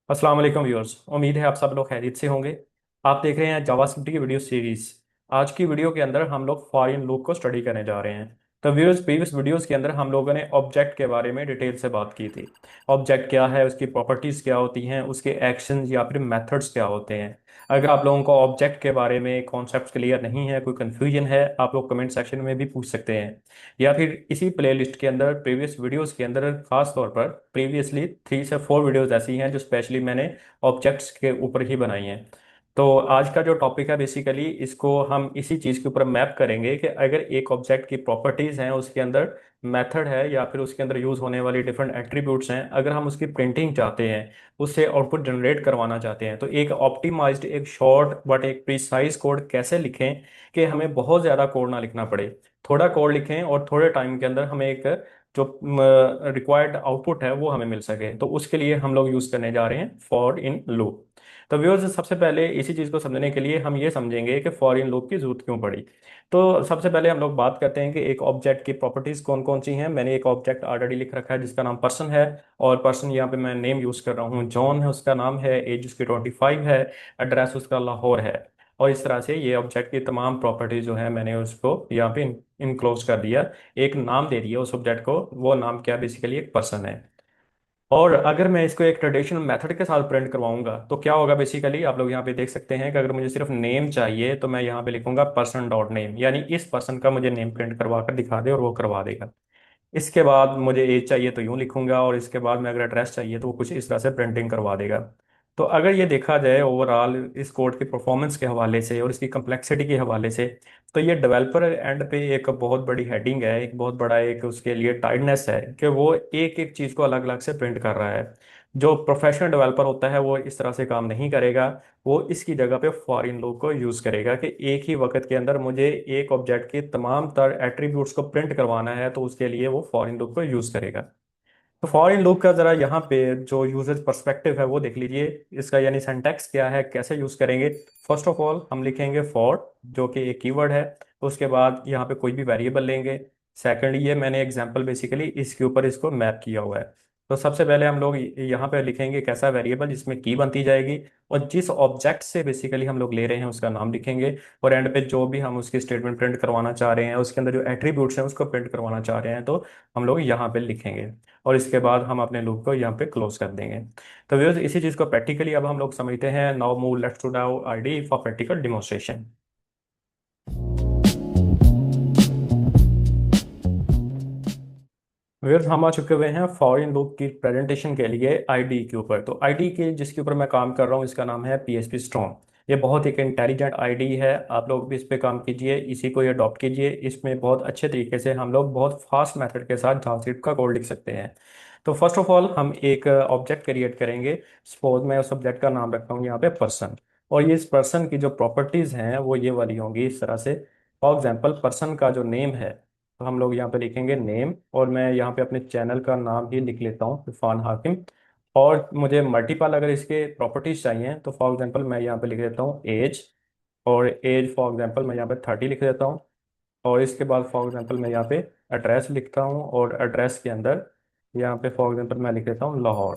अस्सलाम वालेकुम व्यूअर्स। उम्मीद है आप सब लोग खैरियत से होंगे। आप देख रहे हैं जावास्क्रिप्ट की वीडियो सीरीज। आज की वीडियो के अंदर हम लोग फॉर लूप को स्टडी करने जा रहे हैं। तो व्यूअर्स, प्रीवियस वीडियोस के अंदर हम लोगों ने ऑब्जेक्ट के बारे में डिटेल से बात की थी। ऑब्जेक्ट क्या है, उसकी प्रॉपर्टीज क्या होती हैं, उसके एक्शंस या फिर मेथड्स क्या होते हैं। अगर आप लोगों को ऑब्जेक्ट के बारे में कॉन्सेप्ट क्लियर नहीं है, कोई कन्फ्यूजन है, आप लोग कमेंट सेक्शन में भी पूछ सकते हैं। या फिर इसी प्लेलिस्ट के अंदर प्रीवियस वीडियोस के अंदर खास तौर पर प्रीवियसली 3 से 4 वीडियोस ऐसी हैं जो स्पेशली मैंने ऑब्जेक्ट्स के ऊपर ही बनाई हैं। तो आज का जो टॉपिक है बेसिकली इसको हम इसी चीज़ के ऊपर मैप करेंगे कि अगर एक ऑब्जेक्ट की प्रॉपर्टीज़ हैं, उसके अंदर मेथड है या फिर उसके अंदर यूज़ होने वाली डिफरेंट एट्रीब्यूट्स हैं, अगर हम उसकी प्रिंटिंग चाहते हैं, उससे आउटपुट जनरेट करवाना चाहते हैं, तो एक ऑप्टिमाइज्ड, एक शॉर्ट बट एक प्रिसाइज कोड कैसे लिखें कि हमें बहुत ज़्यादा कोड ना लिखना पड़े। थोड़ा कोड लिखें और थोड़े टाइम के अंदर हमें एक जो रिक्वायर्ड आउटपुट है वो हमें मिल सके। तो उसके लिए हम लोग यूज़ करने जा रहे हैं फॉर इन लूप। तो व्यूअर्स, सबसे पहले इसी चीज़ को समझने के लिए हम ये समझेंगे कि फॉर इन लूप की जरूरत क्यों पड़ी। तो सबसे पहले हम लोग बात करते हैं कि एक ऑब्जेक्ट की प्रॉपर्टीज कौन कौन सी हैं। मैंने एक ऑब्जेक्ट ऑलरेडी लिख रखा है जिसका नाम पर्सन है। और पर्सन यहाँ पे मैं नेम यूज़ कर रहा हूँ, जॉन है उसका नाम है, एज उसकी 25 है, एड्रेस उसका लाहौर है। और इस तरह से ये ऑब्जेक्ट की तमाम प्रॉपर्टीज जो है मैंने उसको यहाँ पे इनक्लोज कर दिया। एक नाम दे दिया उस ऑब्जेक्ट को, वो नाम क्या, बेसिकली एक पर्सन है। और अगर मैं इसको एक ट्रेडिशनल मेथड के साथ प्रिंट करवाऊंगा तो क्या होगा, बेसिकली आप लोग यहाँ पे देख सकते हैं कि अगर मुझे सिर्फ नेम चाहिए तो मैं यहाँ पे लिखूंगा पर्सन डॉट नेम, यानी इस पर्सन का मुझे नेम प्रिंट करवा कर दिखा दे और वो करवा देगा। इसके बाद मुझे एज चाहिए तो यूं लिखूंगा, और इसके बाद में अगर एड्रेस चाहिए तो वो कुछ इस तरह से प्रिंटिंग करवा देगा। तो अगर ये देखा जाए ओवरऑल इस कोड के परफॉर्मेंस के हवाले से और इसकी कम्प्लेक्सिटी के हवाले से, तो ये डेवलपर एंड पे एक बहुत बड़ी हेडिंग है, एक बहुत बड़ा एक उसके लिए टाइडनेस है कि वो एक एक चीज़ को अलग अलग से प्रिंट कर रहा है। जो प्रोफेशनल डेवलपर होता है वो इस तरह से काम नहीं करेगा। वो इसकी जगह पे फॉरेन लूप को यूज़ करेगा कि एक ही वक्त के अंदर मुझे एक ऑब्जेक्ट के तमाम तर एट्रीब्यूट्स को प्रिंट करवाना है, तो उसके लिए वो फॉरेन लूप को यूज़ करेगा। तो फॉरेन लूप का ज़रा यहाँ पे जो यूजर पर्सपेक्टिव है वो देख लीजिए। इसका यानी सिंटैक्स क्या है, कैसे यूज़ करेंगे। फर्स्ट ऑफ ऑल हम लिखेंगे फॉर, जो कि एक कीवर्ड है। उसके बाद यहाँ पे कोई भी वेरिएबल लेंगे। सेकंड, ये मैंने एग्जांपल बेसिकली इसके ऊपर इसको मैप किया हुआ है। तो सबसे पहले हम लोग यहाँ पे लिखेंगे कैसा वेरिएबल जिसमें की बनती जाएगी, और जिस ऑब्जेक्ट से बेसिकली हम लोग ले रहे हैं उसका नाम लिखेंगे। और एंड पे जो भी हम उसकी स्टेटमेंट प्रिंट करवाना चाह रहे हैं, उसके अंदर जो एट्रीब्यूट्स हैं उसको प्रिंट करवाना चाह रहे हैं, तो हम लोग यहाँ पे लिखेंगे। और इसके बाद हम अपने लूप को यहाँ पे क्लोज कर देंगे। तो व्यूअर्स, इसी चीज़ को प्रैक्टिकली अब हम लोग समझते हैं। Now move let's to now ID for practical demonstration. Viewers, हम आ चुके हुए हैं फॉर लूप की प्रेजेंटेशन के लिए आईडी के ऊपर। तो आईडी के जिसके ऊपर मैं काम कर रहा हूँ इसका नाम है पीएचपी स्टोन। ये बहुत एक इंटेलिजेंट आईडी है, आप लोग भी इस पे काम कीजिए, इसी को ये अडॉप्ट कीजिए। इसमें बहुत अच्छे तरीके से हम लोग बहुत फास्ट मेथड के साथ जावास्क्रिप्ट का कोड लिख सकते हैं। तो फर्स्ट ऑफ ऑल हम एक ऑब्जेक्ट क्रिएट करेंगे। सपोज मैं उस ऑब्जेक्ट का नाम रखता हूँ यहाँ पे पर्सन। और ये इस पर्सन की जो प्रॉपर्टीज हैं वो ये वाली होंगी इस तरह से। फॉर एग्जाम्पल, पर्सन का जो नेम है, तो हम लोग यहाँ पे लिखेंगे नेम, और मैं यहाँ पे अपने चैनल का नाम ही लिख लेता हूँ, इरफान हाकिम। और मुझे मल्टीपल अगर इसके प्रॉपर्टीज चाहिए तो फॉर एग्जांपल मैं यहाँ पे लिख देता हूँ एज। और एज फॉर एग्जांपल मैं यहाँ पे 30 लिख देता हूँ। और इसके बाद फॉर एग्जांपल मैं यहाँ पे एड्रेस लिखता हूँ, और एड्रेस के अंदर यहाँ पे फॉर एग्जांपल मैं लिख देता हूँ लाहौर।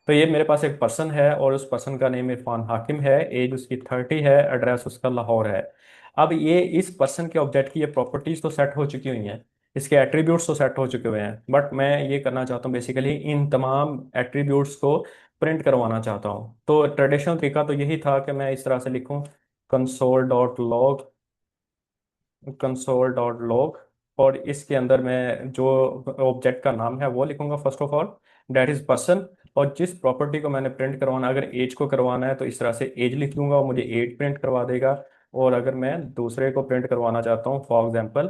तो ये मेरे पास एक पर्सन है और उस पर्सन का नेम इरफान हाकिम है, एज उसकी 30 है, एड्रेस उसका लाहौर है। अब ये इस पर्सन के ऑब्जेक्ट की ये प्रॉपर्टीज तो सेट हो चुकी हुई हैं, इसके एट्रीब्यूट्स तो सेट हो चुके हुए हैं, बट मैं ये करना चाहता हूँ बेसिकली इन तमाम एट्रीब्यूट्स को प्रिंट करवाना चाहता हूँ। तो ट्रेडिशनल तरीका तो यही था कि मैं इस तरह से लिखूँ कंसोल डॉट लॉग। और इसके अंदर मैं जो ऑब्जेक्ट का नाम है वो लिखूंगा first of all, that is person. और जिस प्रॉपर्टी को मैंने प्रिंट करवाना, अगर एज को करवाना है तो इस तरह से एज लिख दूंगा और मुझे एज प्रिंट करवा देगा। और अगर मैं दूसरे को प्रिंट करवाना चाहता हूँ, फॉर एग्जांपल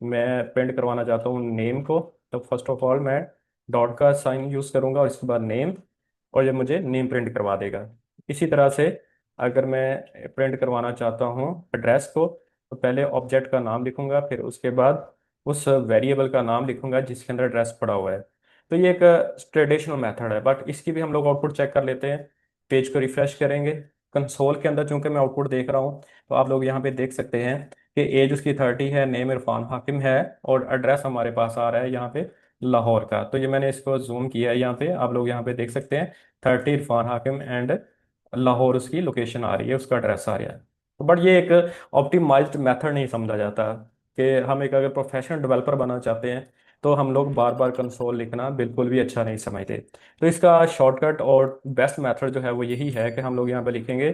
मैं प्रिंट करवाना चाहता हूँ नेम को, तो फर्स्ट ऑफ ऑल मैं डॉट का साइन यूज़ करूंगा और इसके बाद नेम, और ये मुझे नेम प्रिंट करवा देगा। इसी तरह से अगर मैं प्रिंट करवाना चाहता हूँ एड्रेस को, तो पहले ऑब्जेक्ट का नाम लिखूंगा, फिर उसके बाद उस वेरिएबल का नाम लिखूंगा जिसके अंदर एड्रेस पड़ा हुआ है। तो ये एक ट्रेडिशनल मेथड है, बट इसकी भी हम लोग आउटपुट चेक कर लेते हैं। पेज को रिफ्रेश करेंगे। कंसोल के अंदर चूंकि मैं आउटपुट देख रहा हूँ, तो आप लोग यहाँ पे देख सकते हैं कि एज उसकी 30 है, नेम इरफान हाकिम है, और एड्रेस हमारे पास आ रहा है यहाँ पे लाहौर का। तो ये मैंने इसको जूम किया है, यहाँ पे आप लोग यहाँ पे देख सकते हैं 30 इरफान हाकिम एंड लाहौर उसकी लोकेशन आ रही है, उसका एड्रेस आ रहा है। तो बट ये एक ऑप्टिमाइज्ड मेथड नहीं समझा जाता कि हम एक अगर प्रोफेशनल डेवलपर बनना चाहते हैं तो हम लोग बार बार कंसोल लिखना बिल्कुल भी अच्छा नहीं समझते। तो इसका शॉर्टकट और बेस्ट मेथड जो है वो यही है कि हम लोग यहाँ पे लिखेंगे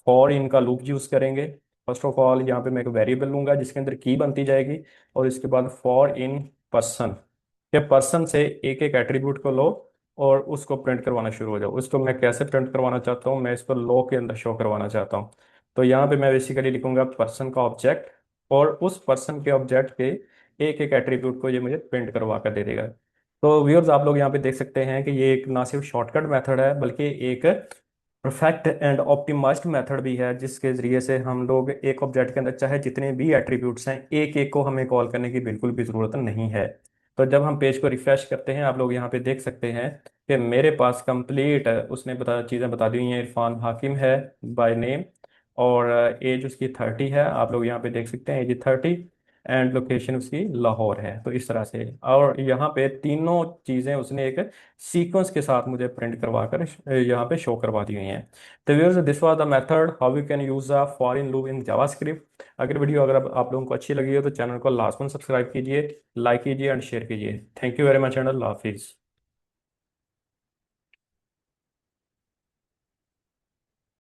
फॉर इन का लूप यूज़ करेंगे। फर्स्ट ऑफ ऑल यहाँ पे मैं एक वेरिएबल लूंगा जिसके अंदर की बनती जाएगी, और इसके बाद फॉर इन पर्सन, के पर्सन से एक एक एट्रीब्यूट को लो और उसको प्रिंट करवाना शुरू हो जाओ। उसको मैं कैसे प्रिंट करवाना चाहता हूँ, मैं इसको लो के अंदर शो करवाना चाहता हूँ। तो यहाँ पे मैं बेसिकली लिखूंगा पर्सन का ऑब्जेक्ट, और उस पर्सन के ऑब्जेक्ट के एक एक एट्रीब्यूट को ये मुझे प्रिंट करवा कर दे देगा। तो व्यूअर्स आप लोग यहाँ पे देख सकते हैं कि ये एक ना सिर्फ शॉर्टकट मेथड है बल्कि एक परफेक्ट एंड ऑप्टिमाइज्ड मेथड भी है, जिसके जरिए से हम लोग एक ऑब्जेक्ट के अंदर चाहे जितने भी एट्रीब्यूट्स हैं एक एक को हमें कॉल करने की बिल्कुल भी ज़रूरत नहीं है। तो जब हम पेज को रिफ्रेश करते हैं आप लोग यहाँ पे देख सकते हैं कि मेरे पास कंप्लीट उसने चीज़ें बता दी हुई हैं। इरफान हाकिम है बाय नेम, और एज उसकी 30 है, आप लोग यहाँ पे देख सकते हैं एज 30, एंड लोकेशन उसकी लाहौर है। तो इस तरह से, और यहाँ पे तीनों चीज़ें उसने एक सीक्वेंस के साथ मुझे प्रिंट करवा कर यहाँ पे शो करवा दी हुई हैं। तो viewers this was the method how you can use a foreign loop in JavaScript. अगर वीडियो अगर आप लोगों को अच्छी लगी हो तो चैनल को लास्ट में सब्सक्राइब कीजिए, लाइक कीजिए एंड शेयर कीजिए। Thank you very much and अल्लाह हाफिज़।